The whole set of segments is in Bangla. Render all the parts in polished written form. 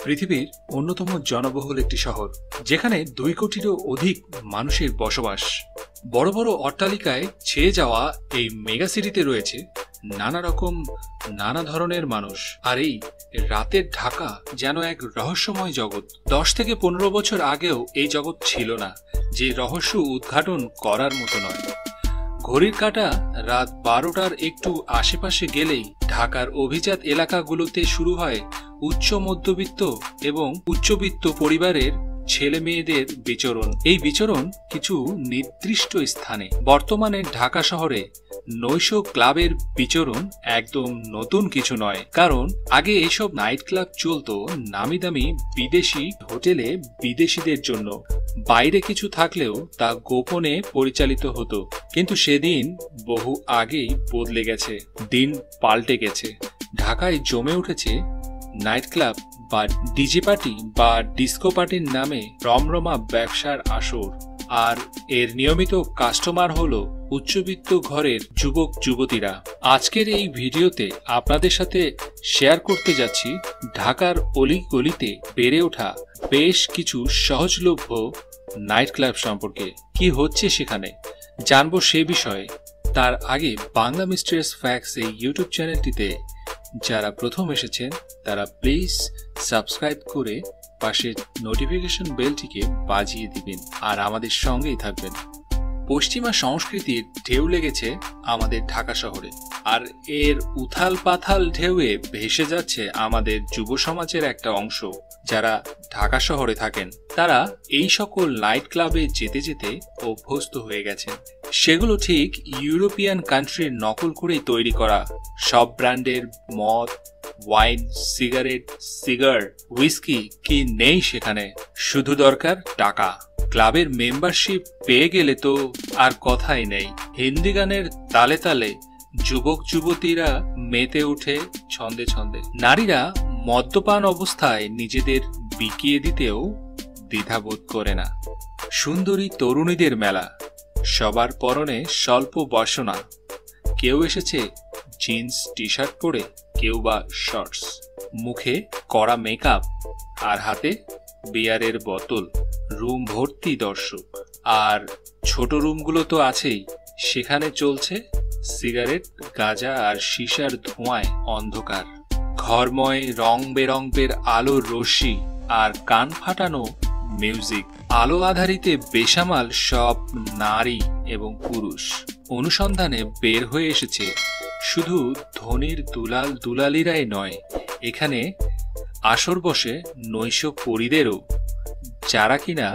পৃথিবীর অন্যতম জনবহুল একটি শহর, যেখানে 2 কোটিরও অধিক মানুষের বসবাস। বড় বড় অট্টালিকায় ছেয়ে যাওয়া এই মেগা সিটিতে রয়েছে নানা ধরনের মানুষ। আর এই রাতের ঢাকা যেন এক রহস্যময় জগৎ। 10 থেকে 15 বছর আগেও এই জগৎ ছিল না, যে রহস্য উদ্ঘাটন করার মতো নয়। ঘড়ির কাঁটা রাত 12টার একটু আশেপাশে গেলেই ঢাকার অভিজাত এলাকাগুলোতে শুরু হয় উচ্চ মধ্যবিত্ত এবং উচ্চবিত্ত পরিবারের ছেলে মেয়েদের বিচরণ। এই বিচরণ কিছু নির্দিষ্ট স্থানে। বর্তমানে ঢাকা শহরে নৈশ ক্লাবের বিচরণ একদম নতুন কিছু নয়, কারণ আগে এইসব নাইট ক্লাব চলতো নামি দামি বিদেশি হোটেলে বিদেশিদের জন্য। বাইরে কিছু থাকলেও তা গোপনে পরিচালিত হতো, কিন্তু সেদিন বহু আগেই বদলে গেছে। দিন পাল্টে গেছে। ঢাকায় জমে উঠেছে নাইট ক্লাব বা ডিজে পার্টি বা ডিস্কো পার্টির নামে রমরমা ব্যবসার আসর। আর এর নিয়মিত কাস্টমার হলো উচ্চবিত্ত ঘরের যুবক যুবতীরা। আজকের এই ভিডিওতে আপনাদের সাথে শেয়ার করতে যাচ্ছি ঢাকার অলিগলিতে বেড়ে ওঠা বেশ কিছু সহজলভ্য নাইট ক্লাব সম্পর্কে। কি হচ্ছে সেখানে জানবো সে বিষয়ে। তার আগে বাংলা মিস্টেরিয়াস ফ্যাক্টস এই ইউটিউব চ্যানেলটিতে যারা প্রথম এসেছেন তারা প্লিজ সাবস্ক্রাইব করে পাশের নোটিফিকেশন বেলটিকে বাজিয়ে দিবেন আর আমাদের সঙ্গেই থাকবেন। পশ্চিমা সংস্কৃতির ঢেউ লেগেছে আমাদের ঢাকা শহরে, আর এর উথাল পাথাল ঢেউয়ে ভেসে যাচ্ছে আমাদের যুব সমাজের একটা অংশ যারা ঢাকা শহরে থাকেন। তারা এই সকল নাইট ক্লাবে যেতে যেতে অভ্যস্ত হয়ে গেছেন। সেগুলো ঠিক ইউরোপিয়ান কান্ট্রির নকল করেই তৈরি করা। সব ব্র্যান্ডের মদ, ওয়াইন, সিগার, হুইস্কি কি নেই সেখানে। শুধু দরকার টাকা। ক্লাবের মেম্বারশিপ পেয়ে গেলে তো আর কথাই নেই। হিন্দি গানের তালে তালে যুবক যুবতীরা মেতে ওঠে ছন্দে ছন্দে। নারীরা মদ্যপান অবস্থায় নিজেদের বিকিয়ে দিতেও দ্বিধাবোধ করে না। সুন্দরী তরুণীদের মেলা। সবার পরনে স্বল্প বসনা। কেউ এসেছে জিন্স টি শার্ট পরে, কেউ বা শর্টস। মুখে কড়া মেকআপ আর হাতে বিয়ারের বোতল। রুম ভর্তি দর্শক। আর ছোট রুমগুলো তো আছেই, সেখানে চলছে সিগারেট, গাঁজা আর সীসার ধোঁয়ায় অন্ধকার। ঘরময় রং বেরঙের আলোর রশ্মি আর কান ফাটানো মিউজিক। আলো আধারিতে বেসামাল সব নারী এবং পুরুষ অনুসন্ধানে বের হয়ে এসেছে। শুধু ধনীর দুলাল দুলালিরাই নয়, এখানে আসর বসে নৈশ পরিদেরও, যারা কিনা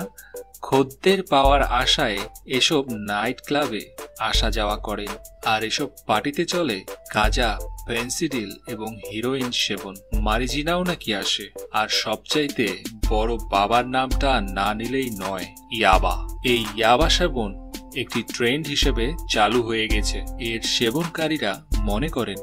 খদ্দের পাওয়ার আশায় এসব নাইট ক্লাবে আসা যাওয়া করেন। আর এসব পার্টিতে চলে গাঁজা, ফেন্সিডিল এবং হিরোইন সেবন। মারিজিনাও নাকি আসে। আর সবচাইতে বড় বাবার নামটা না নিলেই নয়, ইয়াবা। এই ইয়াবা সেবন একটি ট্রেন্ড হিসেবে চালু হয়ে গেছে। এর সেবনকারীরা মনে করেন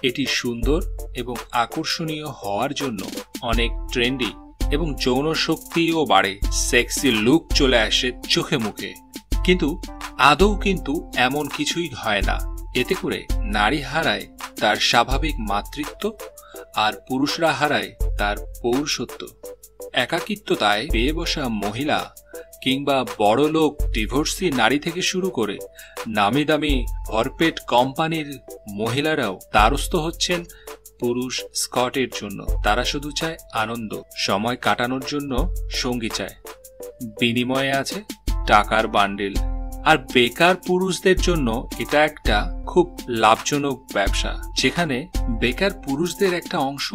এটি সুন্দর এবং আকর্ষণীয় হওয়ার জন্য অনেক ট্রেন্ডি এবং যৌন শক্তিও বাড়ে। সেক্সি লুক চলে আসে চোখে মুখে। কিন্তু আদৌ কিন্তু এমন কিছুই হয় না। এতে করে নারী হারায় তার স্বাভাবিক মাতৃত্ব আর পুরুষরা হারায় তার পৌরুষত্ব। একাকিত্বতায় পেয়ে বসা মহিলা কিংবা বড় লোক ডিভোর্সি নারী থেকে শুরু করে নামি দামি ভরপেট কোম্পানির মহিলারাও দ্বারস্থ হচ্ছেন পুরুষ স্কটের জন্য। তারা শুধু চায় আনন্দ, সময় কাটানোর জন্য সঙ্গী চায়। বিনিময়ে আছে টাকার বান্ডেল। আর বেকার পুরুষদের জন্য এটা একটা খুব লাভজনক ব্যবসা, যেখানে বেকার পুরুষদের একটা অংশ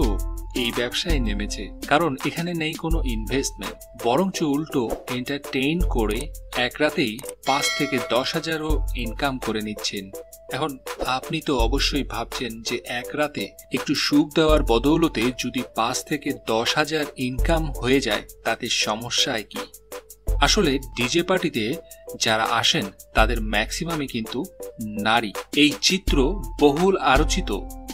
এই ব্যবসায় নেমেছে। কারণ এখানে নেই কোনো ইনভেস্টমেন্ট, বরঞ্চ উল্টো এন্টারটেইন করে এক রাতেই 5 থেকে 10 হাজারও ইনকাম করে নিচ্ছেন। এখন আপনি তো অবশ্যই ভাবছেন যে এক রাতে একটু সুখ দেওয়ার বদৌলতে যদি 5 থেকে 10 হাজার ইনকাম হয়ে যায় তাতে সমস্যায় কি। আসলে ডিজে পার্টিতে যারা আসেন তাদের ম্যাক্সিমামই কিন্তু নারী। এই চিত্র বহুল আলোচিত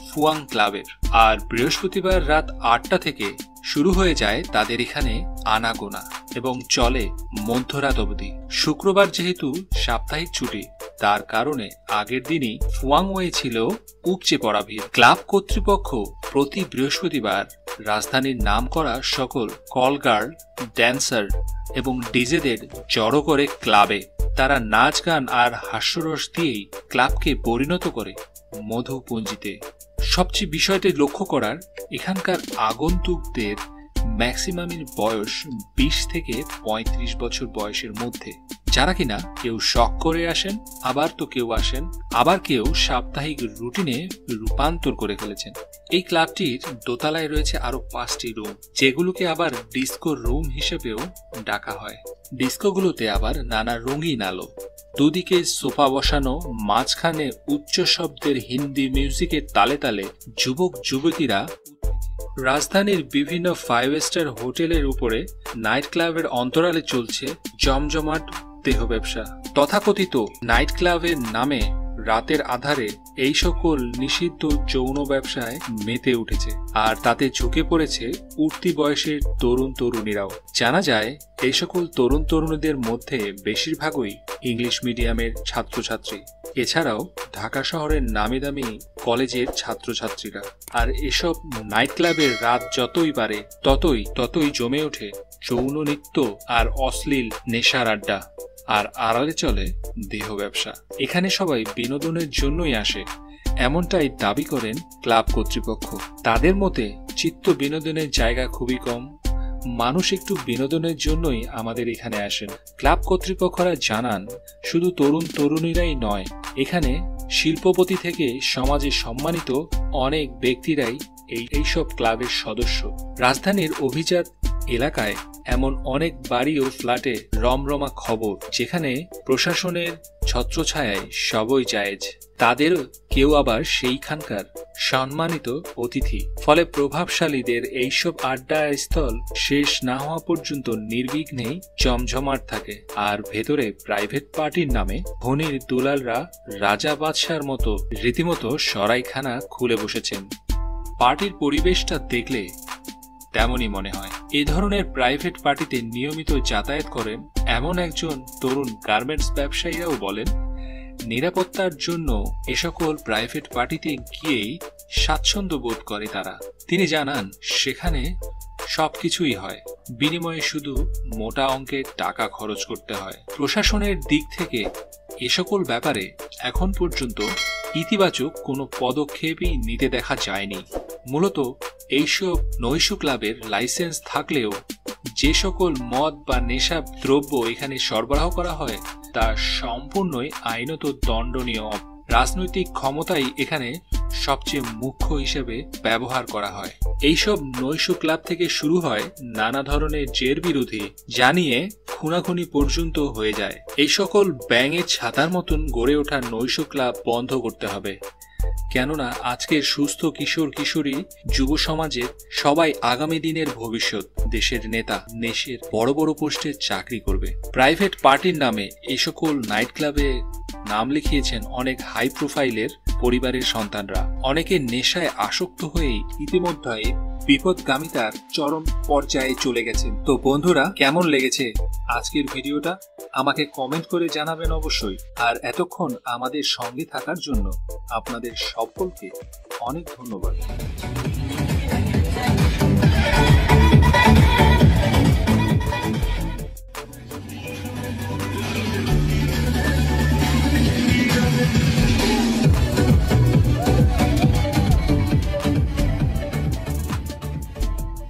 ফুয়াং ক্লাবের। আর বৃহস্পতিবার রাত 8টা থেকে শুরু হয়ে যায় তাদের এখানে আনাগোনা এবং চলে মধ্যরাত অবধি। শুক্রবার যেহেতু সাপ্তাহিক ছুটি, তার কারণে আগের দিনই ফুয়াং ওয়ে ছিল উপচে পড়া ভিড়। ক্লাব কর্তৃপক্ষ প্রতি বৃহস্পতিবার রাজধানীর নামকরা সকল কল গার্ল, ড্যান্সার এবং ডিজেদের জড়ো করে ক্লাবে। তারা নাচ গান আর হাস্যরস দিয়েই ক্লাবকে পরিণত করে মধুপুঞ্জিতে। সবচেয়ে বিষয়টি লক্ষ্য করার, এখানকার আগন্তুকদের ম্যাক্সিমামের বয়স 20 থেকে 35 বছর বয়সের মধ্যে, যারা কিনা কেউ শখ করে আসেন, আবার তো কেউ আসেন, আবার কেউ সাপ্তাহিক রুটিনে রূপান্তর করে ফেলেছেন। এই ক্লাবটির দোতলায় রয়েছে আরো 5টি রুম, যেগুলোকে আবার ডিস্কো রুম হিসেবেও ডাকা হয়। ডিস্কোগুলোতে আবার নানা রঙিন আলো, দুদিকে সোফা বসানো, মাঝখানে উচ্চ শব্দের হিন্দি মিউজিকের তালে তালে যুবক যুবতীরা। রাজধানীর বিভিন্ন 5 স্টার হোটেলের উপরে নাইট ক্লাবের অন্তরালে চলছে জমজমাট দেহ ব্যবসা। তথাকথিত নাইট ক্লাবের নামে রাতের আধারে এই সকল নিষিদ্ধ যৌন ব্যবসায় মেতে উঠেছে, আর তাতে ঝুঁকে পড়েছে উঠতি বয়সের তরুণ তরুণীরাও। জানা যায় এই সকল তরুণ তরুণীদের মধ্যে বেশিরভাগই ইংলিশ মিডিয়ামের ছাত্রছাত্রী, এছাড়াও ঢাকা শহরের নামি দামি কলেজের ছাত্রছাত্রীরা। আর এসব নাইট ক্লাবের রাত যতই বাড়ে ততই জমে ওঠে যৌন নৃত্য আর অশ্লীল নেশার আড্ডা, আর আড়ালে চলে দেহ ব্যবসা। এখানে সবাই বিনোদনের জন্যই আসে, এমনটাই দাবি করেন ক্লাব কর্তৃপক্ষ। তাদের মতে চিত্ত বিনোদনের জায়গা খুবই কম, মানুষ একটু বিনোদনের জন্যই আমাদের এখানে আসেন। ক্লাব কর্তৃপক্ষরা জানান, শুধু তরুণ তরুণীরাই নয়, এখানে শিল্পপতি থেকে সমাজে সম্মানিত অনেক ব্যক্তিরাই এইসব ক্লাবের সদস্য। রাজধানীর অভিজাত এলাকায় এমন অনেক বাড়ি ও ফ্ল্যাটে রমরমা খবর, যেখানে প্রশাসনের ছত্রছায়ায় সবই জায়েজ, তাদের কেউ আবার সেইখানকার সম্মানিত অতিথি। ফলে প্রভাবশালীদের এইসব আড্ডা স্থল শেষ না হওয়া পর্যন্ত নির্বিঘ্নেই জমজমাট থাকে, আর ভেতরে প্রাইভেট পার্টির নামে ধনীর দুলালরা রাজা বাদশার মতো রীতিমতো সরাইখানা খুলে বসেছেন। পার্টির পরিবেশটা দেখলে তেমনই মনে হয়। এ ধরনের প্রাইভেট পার্টিতে নিয়মিত যাতায়াত করেন এমন একজন তরুণ গার্মেন্টস ব্যবসায়ীরাও বলেন, নিরাপত্তার জন্য এ সকল প্রাইভেট পার্টিতে গিয়েই স্বাচ্ছন্দ্য বোধ করে তারা। তিনি জানান, সেখানে সবকিছুই হয়, বিনিময়ে শুধু মোটা অঙ্কের টাকা খরচ করতে হয়। প্রশাসনের দিক থেকে এ সকল ব্যাপারে এখন পর্যন্ত ইতিবাচক কোনো পদক্ষেপই নিতে দেখা যায়নি। মূলত এইসব নৈশ ক্লাবের লাইসেন্স থাকলেও যে সকল মদ বা নেশা দ্রব্য এখানে সরবরাহ করা হয় তা সম্পূর্ণই আইনত দণ্ডনীয়। রাজনৈতিক ক্ষমতাই এখানে সবচেয়ে মুখ্য হিসেবে ব্যবহার করা হয়। এইসব নৈশ ক্লাব থেকে শুরু হয় নানা ধরনের জের বিরোধী, জানিয়ে খুনাখুনি পর্যন্ত হয়ে যায়। এই সকল ব্যাঙের ছাতার মতন গড়ে ওঠা নৈশ ক্লাব বন্ধ করতে হবে, কেননা আজকের সুস্থ কিশোর কিশোরী যুব সমাজের সবাই আগামী দিনের ভবিষ্যৎ, দেশের নেতা, দেশের বড় বড় পোস্টে চাকরি করবে। প্রাইভেট পার্টির নামে এই সকল নাইট ক্লাবে নাম লিখিয়েছেন অনেক হাই প্রোফাইলের পরিবারের সন্তানরা। অনেকে নেশায় আসক্ত হয়েই ইতিমধ্যে বিপদগামিতার চরম পর্যায়ে চলে গেছেন। তো বন্ধুরা, কেমন লেগেছে আজকের ভিডিওটা আমাকে কমেন্ট করে জানাবেন অবশ্যই। আর এতক্ষণ আমাদের সঙ্গে থাকার জন্য আপনাদের সকলকে অনেক ধন্যবাদ।